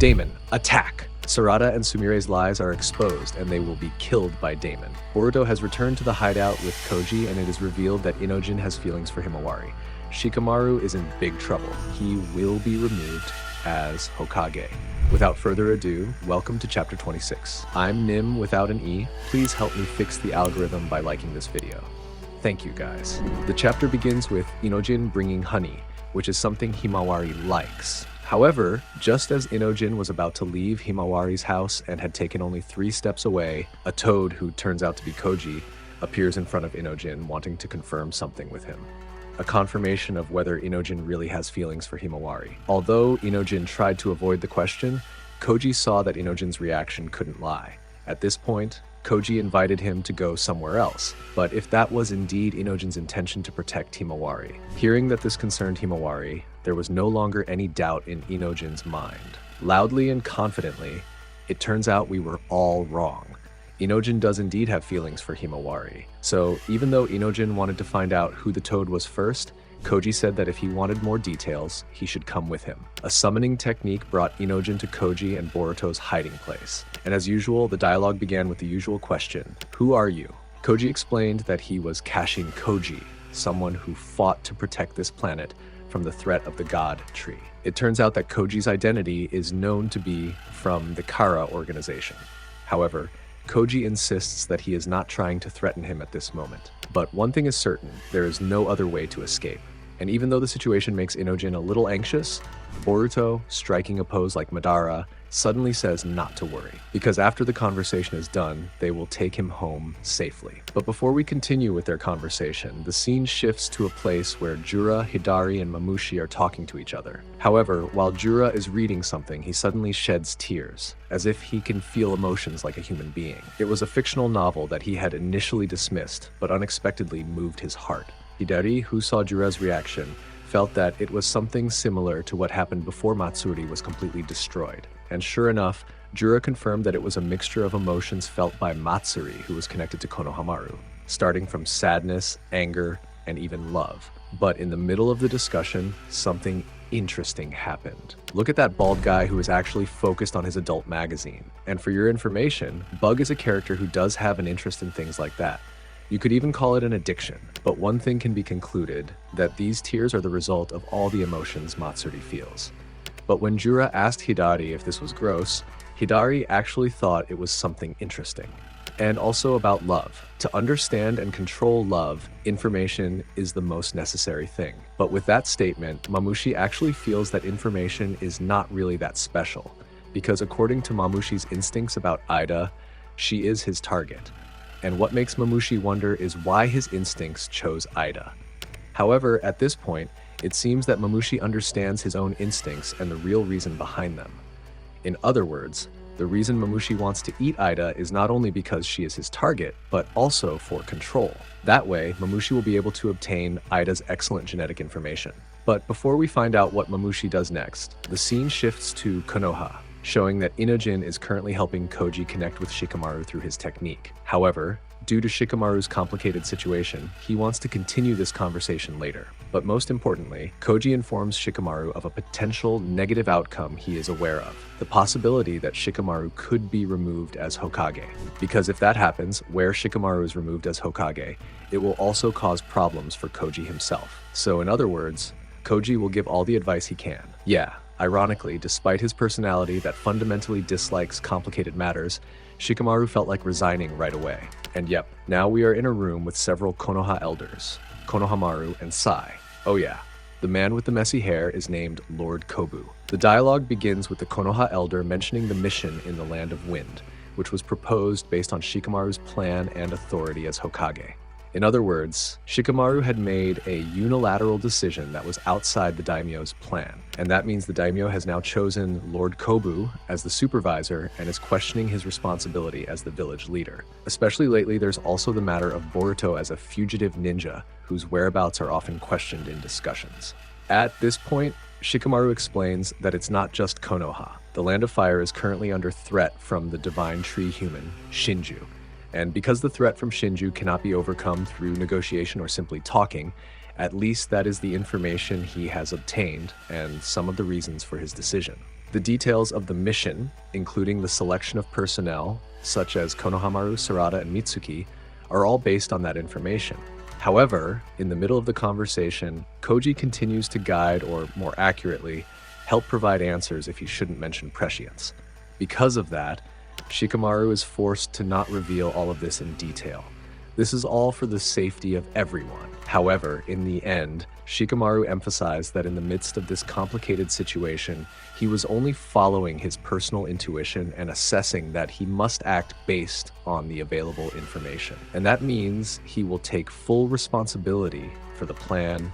Damon, attack! Sarada and Sumire's lies are exposed and they will be killed by Damon. Boruto has returned to the hideout with Koji and it is revealed that Inojin has feelings for Himawari. Shikamaru is in big trouble. He will be removed as Hokage. Without further ado, welcome to chapter 26. I'm Nim without an E. Please help me fix the algorithm by liking this video. Thank you guys. The chapter begins with Inojin bringing honey, which is something Himawari likes. However, just as Inojin was about to leave Himawari's house and had taken only 3 steps away, a toad who turns out to be Koji appears in front of Inojin wanting to confirm something with him. A confirmation of whether Inojin really has feelings for Himawari. Although Inojin tried to avoid the question, Koji saw that Inojin's reaction couldn't lie. At this point, Koji invited him to go somewhere else, but if that was indeed Inojin's intention to protect Himawari. Hearing that this concerned Himawari, there was no longer any doubt in Inojin's mind. Loudly and confidently, it turns out we were all wrong. Inojin does indeed have feelings for Himawari. So even though Inojin wanted to find out who the toad was first, Koji said that if he wanted more details, he should come with him. A summoning technique brought Inojin to Koji and Boruto's hiding place. And as usual, the dialogue began with the usual question, "Who are you?" Koji explained that he was Kashin Koji, someone who fought to protect this planet from the threat of the God Tree. It turns out that Koji's identity is known to be from the Kara organization. However, Koji insists that he is not trying to threaten him at this moment. But one thing is certain, there is no other way to escape. And even though the situation makes Inojin a little anxious, Boruto, striking a pose like Madara, suddenly says not to worry, because after the conversation is done, they will take him home safely. But before we continue with their conversation, the scene shifts to a place where Jura, Hidari, and Mamushi are talking to each other. However, while Jura is reading something, he suddenly sheds tears, as if he can feel emotions like a human being. It was a fictional novel that he had initially dismissed, but unexpectedly moved his heart. Hidari, who saw Jura's reaction, felt that it was something similar to what happened before Matsuri was completely destroyed. And sure enough, Jura confirmed that it was a mixture of emotions felt by Matsuri, who was connected to Konohamaru, starting from sadness, anger, and even love. But in the middle of the discussion, something interesting happened. Look at that bald guy who is actually focused on his adult magazine. And for your information, Bug is a character who does have an interest in things like that. You could even call it an addiction, but one thing can be concluded, that these tears are the result of all the emotions Matsuri feels. But when Jura asked Hidari if this was gross, Hidari actually thought it was something interesting. And also about love. To understand and control love, information is the most necessary thing. But with that statement, Mamushi actually feels that information is not really that special, because according to Mamushi's instincts about Aida, she is his target. And what makes Mamushi wonder is why his instincts chose Aida. However, at this point, it seems that Mamushi understands his own instincts and the real reason behind them. In other words, the reason Mamushi wants to eat Aida is not only because she is his target, but also for control. That way, Mamushi will be able to obtain Aida's excellent genetic information. But before we find out what Mamushi does next, the scene shifts to Konoha, showing that Inojin is currently helping Koji connect with Shikamaru through his technique. However, due to Shikamaru's complicated situation, he wants to continue this conversation later. But most importantly, Koji informs Shikamaru of a potential negative outcome he is aware of. The possibility that Shikamaru could be removed as Hokage. Because if that happens, where Shikamaru is removed as Hokage, it will also cause problems for Koji himself. So in other words, Koji will give all the advice he can. Yeah, ironically, despite his personality that fundamentally dislikes complicated matters, Shikamaru felt like resigning right away. And yep, now we are in a room with several Konoha elders, Konohamaru and Sai. Oh yeah, the man with the messy hair is named Lord Kobu. The dialogue begins with the Konoha elder mentioning the mission in the Land of Wind, which was proposed based on Shikamaru's plan and authority as Hokage. In other words, Shikamaru had made a unilateral decision that was outside the daimyo's plan, and that means the daimyo has now chosen Lord Kobu as the supervisor and is questioning his responsibility as the village leader. Especially lately, there's also the matter of Boruto as a fugitive ninja whose whereabouts are often questioned in discussions. At this point, Shikamaru explains that it's not just Konoha. The Land of Fire is currently under threat from the divine tree human, Shinju. And because the threat from Shinju cannot be overcome through negotiation or simply talking, at least that is the information he has obtained and some of the reasons for his decision. The details of the mission, including the selection of personnel, such as Konohamaru, Sarada, and Mitsuki, are all based on that information. However, in the middle of the conversation, Koji continues to guide, or more accurately, help provide answers if he shouldn't mention prescience. Because of that, Shikamaru is forced to not reveal all of this in detail. This is all for the safety of everyone. However, in the end, Shikamaru emphasized that in the midst of this complicated situation, he was only following his personal intuition and assessing that he must act based on the available information. And that means he will take full responsibility for the plan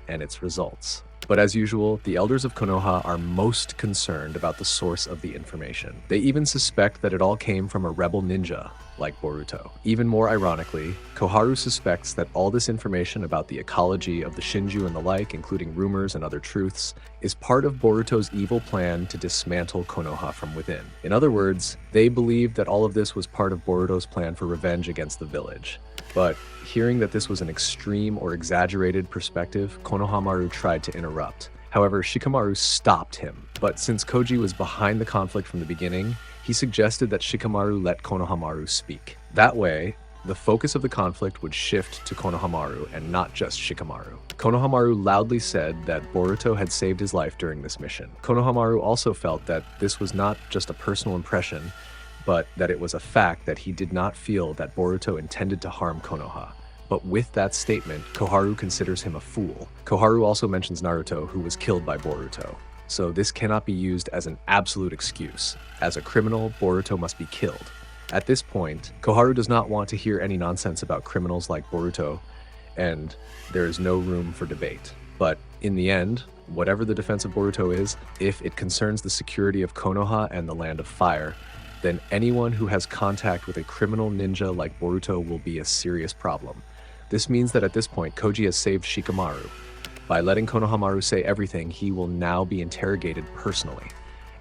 and its results. But as usual, the elders of Konoha are most concerned about the source of the information. They even suspect that it all came from a rebel ninja, like Boruto. Even more ironically, Koharu suspects that all this information about the ecology of the shinju and the like, including rumors and other truths, is part of Boruto's evil plan to dismantle Konoha from within. In other words, they believe that all of this was part of Boruto's plan for revenge against the village. But hearing that this was an extreme or exaggerated perspective, Konohamaru tried to interrupt. However, Shikamaru stopped him. But since Koji was behind the conflict from the beginning, he suggested that Shikamaru let Konohamaru speak. That way, the focus of the conflict would shift to Konohamaru and not just Shikamaru. Konohamaru loudly said that Boruto had saved his life during this mission. Konohamaru also felt that this was not just a personal impression, but that it was a fact that he did not feel that Boruto intended to harm Konoha. But with that statement, Koharu considers him a fool. Koharu also mentions Naruto, who was killed by Boruto. So this cannot be used as an absolute excuse. As a criminal, Boruto must be killed. At this point, Koharu does not want to hear any nonsense about criminals like Boruto, and there is no room for debate. But in the end, whatever the defense of Boruto is, if it concerns the security of Konoha and the Land of Fire, then anyone who has contact with a criminal ninja like Boruto will be a serious problem. This means that at this point, Koji has saved Shikamaru. By letting Konohamaru say everything, he will now be interrogated personally.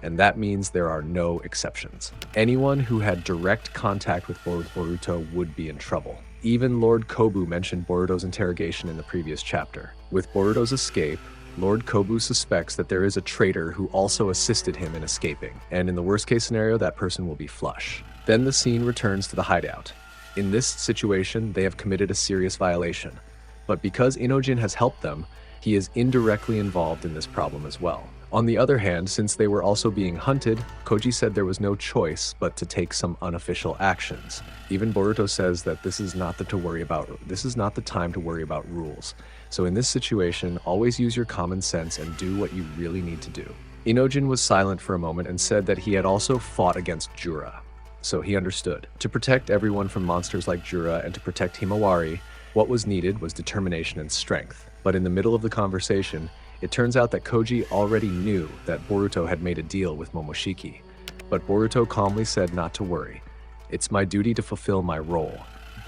And that means there are no exceptions. Anyone who had direct contact with Boruto would be in trouble. Even Lord Kobu mentioned Boruto's interrogation in the previous chapter. With Boruto's escape, Lord Kobu suspects that there is a traitor who also assisted him in escaping, and in the worst case scenario, that person will be flush. Then the scene returns to the hideout. In this situation, they have committed a serious violation, but because Inojin has helped them, he is indirectly involved in this problem as well. On the other hand, since they were also being hunted, Koji said there was no choice but to take some unofficial actions. Even Boruto says that this is not the time to worry about rules. So in this situation, always use your common sense and do what you really need to do. Inojin was silent for a moment and said that he had also fought against Jura. So he understood. To protect everyone from monsters like Jura and to protect Himawari, what was needed was determination and strength. But in the middle of the conversation, it turns out that Koji already knew that Boruto had made a deal with Momoshiki. But Boruto calmly said not to worry. It's my duty to fulfill my role.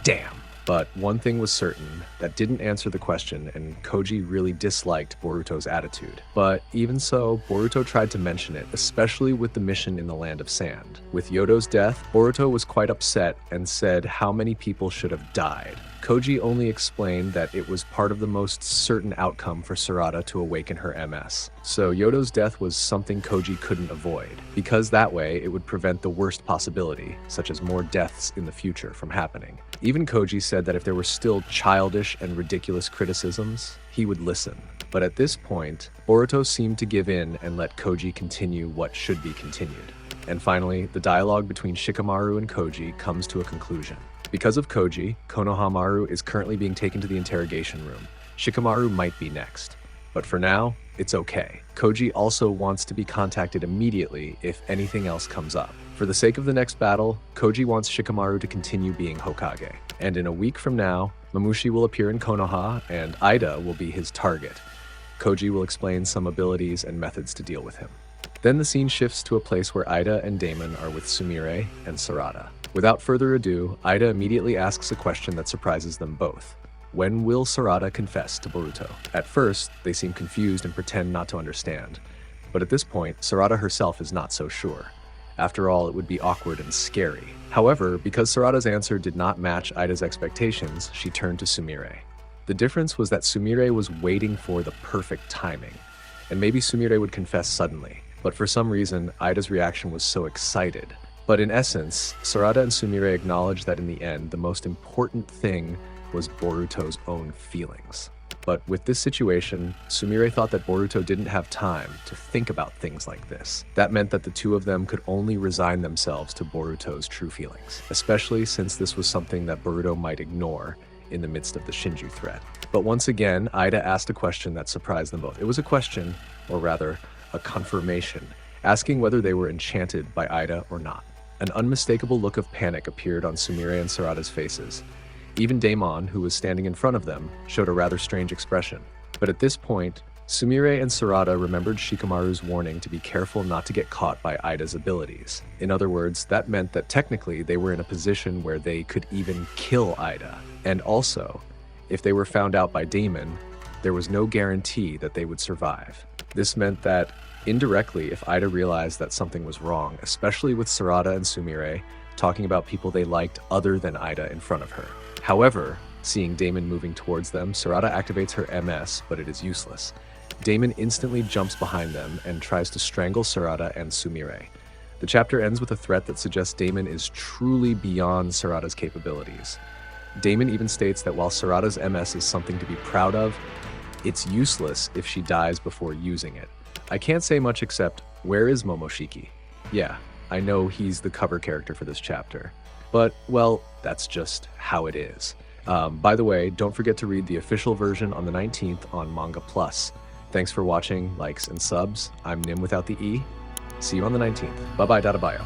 Damn. But one thing was certain, that didn't answer the question, and Koji really disliked Boruto's attitude. But even so, Boruto tried to mention it, especially with the mission in the Land of Sand. With Yodo's death, Boruto was quite upset and said how many people should have died. Koji only explained that it was part of the most certain outcome for Sarada to awaken her MS. So Yodo's death was something Koji couldn't avoid, because that way it would prevent the worst possibility, such as more deaths in the future, from happening. Even Koji said that if there were still childish and ridiculous criticisms, he would listen. But at this point, Boruto seemed to give in and let Koji continue what should be continued. And finally, the dialogue between Shikamaru and Koji comes to a conclusion. Because of Koji, Konohamaru is currently being taken to the interrogation room. Shikamaru might be next. But for now, it's okay. Koji also wants to be contacted immediately if anything else comes up. For the sake of the next battle, Koji wants Shikamaru to continue being Hokage. And in a week from now, Mamushi will appear in Konoha, and Aida will be his target. Koji will explain some abilities and methods to deal with him. Then the scene shifts to a place where Aida and Damon are with Sumire and Sarada. Without further ado, Aida immediately asks a question that surprises them both. When will Sarada confess to Boruto? At first, they seem confused and pretend not to understand. But at this point, Sarada herself is not so sure. After all, it would be awkward and scary. However, because Sarada's answer did not match Aida's expectations, she turned to Sumire. The difference was that Sumire was waiting for the perfect timing. And maybe Sumire would confess suddenly. but for some reason, Aida's reaction was so excited. But in essence, Sarada and Sumire acknowledged that in the end, the most important thing was Boruto's own feelings. But with this situation, Sumire thought that Boruto didn't have time to think about things like this. That meant that the two of them could only resign themselves to Boruto's true feelings, especially since this was something that Boruto might ignore in the midst of the Shinju threat. But once again, Aida asked a question that surprised them both. It was a question, or rather, a confirmation, asking whether they were enchanted by Aida or not. An unmistakable look of panic appeared on Sumire and Sarada's faces. Even Damon, who was standing in front of them, showed a rather strange expression. But at this point, Sumire and Sarada remembered Shikamaru's warning to be careful not to get caught by Aida's abilities. In other words, that meant that technically they were in a position where they could even kill Aida. And also, if they were found out by Damon, there was no guarantee that they would survive. This meant that, indirectly, if Aida realized that something was wrong, especially with Sarada and Sumire talking about people they liked other than Aida in front of her. However, seeing Damon moving towards them, Sarada activates her MS, but it is useless. Damon instantly jumps behind them and tries to strangle Sarada and Sumire. The chapter ends with a threat that suggests Damon is truly beyond Sarada's capabilities. Damon even states that while Sarada's MS is something to be proud of, it's useless if she dies before using it. I can't say much except, where is Momoshiki? Yeah, I know he's the cover character for this chapter. But, well, that's just how it is. By the way, don't forget to read the official version on the 19th on Manga Plus. Thanks for watching, likes, and subs. I'm Nim without the E. See you on the 19th. Bye-bye, Data Bio.